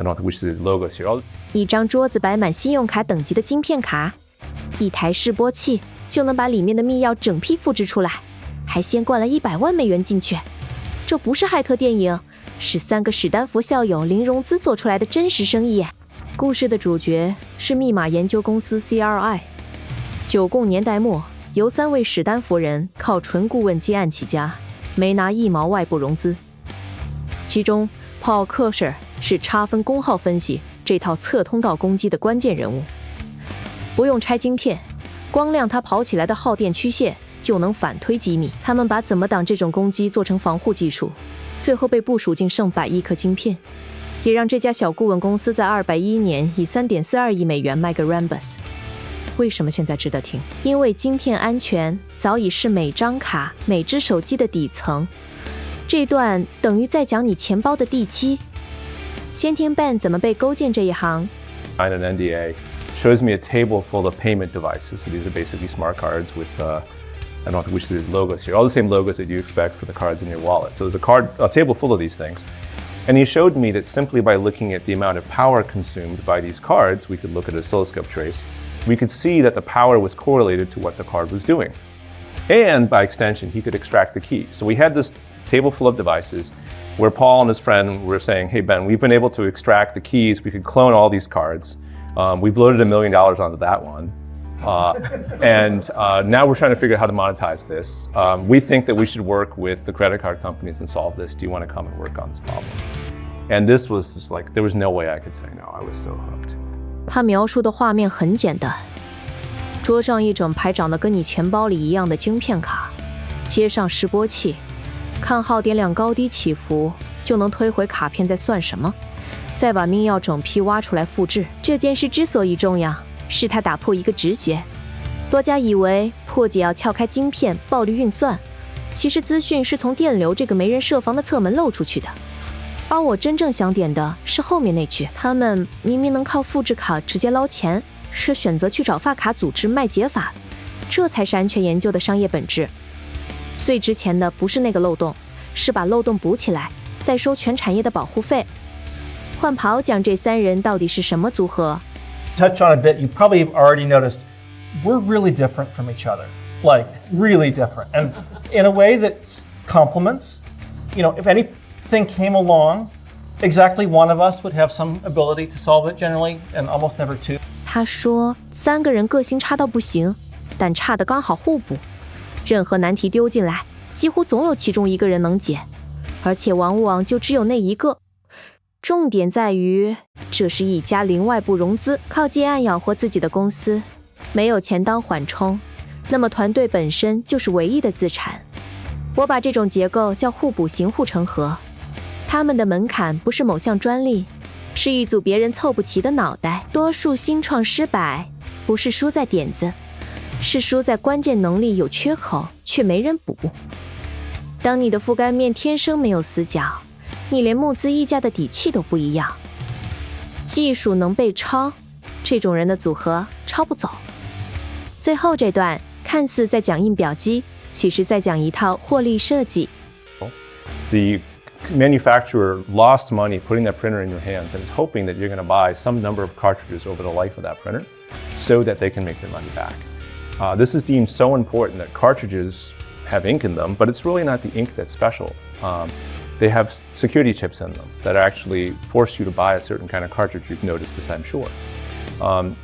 I don't know which is the logos here. 一张桌子摆满信用卡等级的晶片卡，一台示波器就能把里面的密钥整批复制出来，还先灌了100万美元进去。这不是骇客电影，是3个史丹佛校友零融资做出来的真实生意。故事的主角是密码研究公司 CRI。九共年代末，由3位史丹佛人靠纯顾问接案起家，没拿1毛外部融资。其中 Paul Kersher 是差分功耗分析这套侧通道攻击的关键人物。不用拆晶片，光亮它跑起来的耗电曲线就能反推机密。他们把怎么挡这种攻击做成防护技术，最后被部署进上百亿颗晶片，也让这家小顾问公司在211年以3.42亿美元卖给 Rambus。为什么现在值得听？因为晶片安全早已是每张卡、每只手机的底层。这段等于在讲你钱包的地基。先听 Ben 怎么被勾进这一行。Signed an NDA, shows me a table full of payment devices. So these are basically smart cards with, I don't know which is the logos here, all the same logos that you expect for the cards in your wallet. So there's a table full of these things. And he showed me that simply by looking at the amount of power consumed by these cards, we could look at an oscilloscope trace, we could see that the power was correlated to what the card was doing. And by extension, he could extract the key. So we had this table full of devices where Paul and his friend were saying, hey, Ben, we've been able to extract the keys. We could clone all these cards. We've loaded $1 million onto that one. And now we're trying to figure out how to monetize this. We think that we should work with the credit card companies and solve this. Do you want to come and work on this problem? And this was just like, there was no way I could say no. I was so hooked. 他描述的画面很简单，桌上一整排长得跟你钱包里一样的晶片卡，接上示波器，看耗电量高低起伏，就能推回卡片在算什么，再把密钥整批挖出来复制。这件事之所以重要，是它打破一个直觉。多家以为破解要撬开晶片、暴力运算，其实资讯是从电流这个没人设防的侧门漏出去的。而我真正想点的是后面那句，他们明明能靠复制卡直接捞钱，是选择去找发卡组织卖解法，这才是安全研究的商业本质。最值钱的不是那个漏洞，是把漏洞补起来，再收全产业的保护费。换跑讲这3人到底是什么组合 Touch on a bit, you probably have already noticed we're really different from each other, like really different, and in a way that complements. You know, if anything came along, exactly one of us would have some ability to solve it generally, and almost never two. 他说3个人个性差到不行，但差的刚好互补。任何难题丢进来，几乎总有其中一个人能解，而且往往就只有那一个。重点在于，这是一家零外部融资、靠接案养活自己的公司，没有钱当缓冲，那么团队本身就是唯一的资产。我把这种结构叫互补型护城河。他们的门槛不是某项专利，是一组别人凑不齐的脑袋。多数新创失败，不是输在点子，是输在关键能力有缺口，却没人补。当你的覆盖面天生没有死角，你连募资议价的底气都不一样。技术能被抄，这种人的组合抄不走。最后这段看似在讲印表机，其实在讲一套获利设计。The manufacturer lost money putting that printer in your hands and is hoping that you're going to buy some number of cartridges over the life of that printer so that they can make their money back. This is deemed so important that cartridges have ink in them, but it's really not the ink that's special. They have security chips in them that actually force you to buy a certain kind of cartridge. You've noticed this, I'm sure.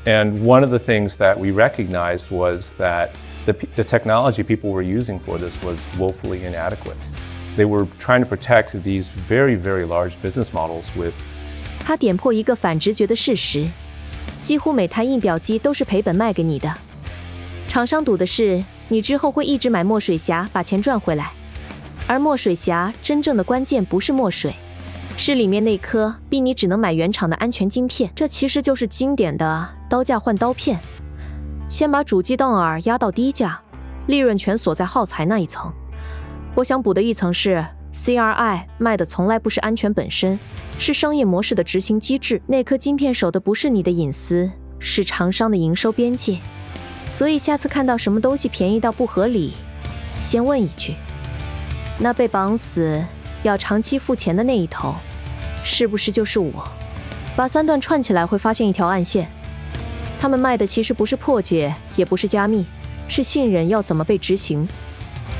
And one of the things that we recognized was that the technology people were using for this was woefully inadequate. They were trying to protect these very, very large business models with. 他点破一个反直觉的事实，几乎每台印表机都是赔本卖给你的。厂商赌的是你之后会一直买墨水匣把钱赚回来。而墨水匣真正的关键不是墨水，是里面那颗逼你只能买原厂的安全晶片。这其实就是经典的刀架换刀片，先把主机瞪耳压到低价，利润全锁在耗材那一层。我想补的一层是 CRI 卖的从来不是安全本身，是商业模式的执行机制。那颗晶片守的不是你的隐私，是厂商的营收边界。所以下次看到什么东西便宜到不合理，先问一句，那被绑死要长期付钱的那一头，是不是就是我？把3段串起来会发现一条暗线。他们卖的其实不是破解，也不是加密，是信任要怎么被执行。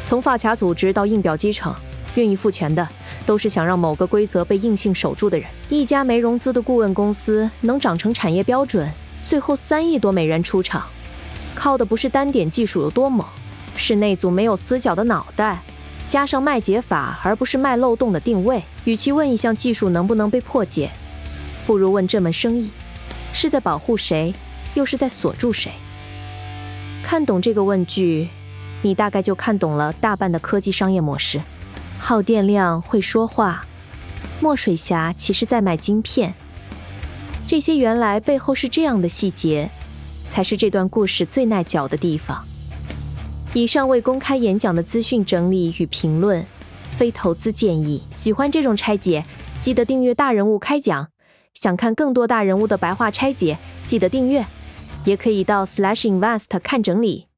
从发卡组织到印表机厂，愿意付钱的都是想让某个规则被硬性守住的人。一家没融资的顾问公司能长成产业标准，最后3亿多美元出场，靠的不是单点技术有多猛，是那组没有死角的脑袋，加上卖解法而不是卖漏洞的定位。与其问一项技术能不能被破解，不如问这门生意是在保护谁，又是在锁住谁。看懂这个问句，你大概就看懂了大半的科技商业模式。耗电量会说话，墨水侠其实在卖晶片。这些原来背后是这样的细节，才是这段故事最耐嚼的地方。以上为公开演讲的资讯整理与评论，非投资建议。喜欢这种拆解，记得订阅大人物开讲。想看更多大人物的白话拆解，记得订阅，也可以到 /invest 看整理。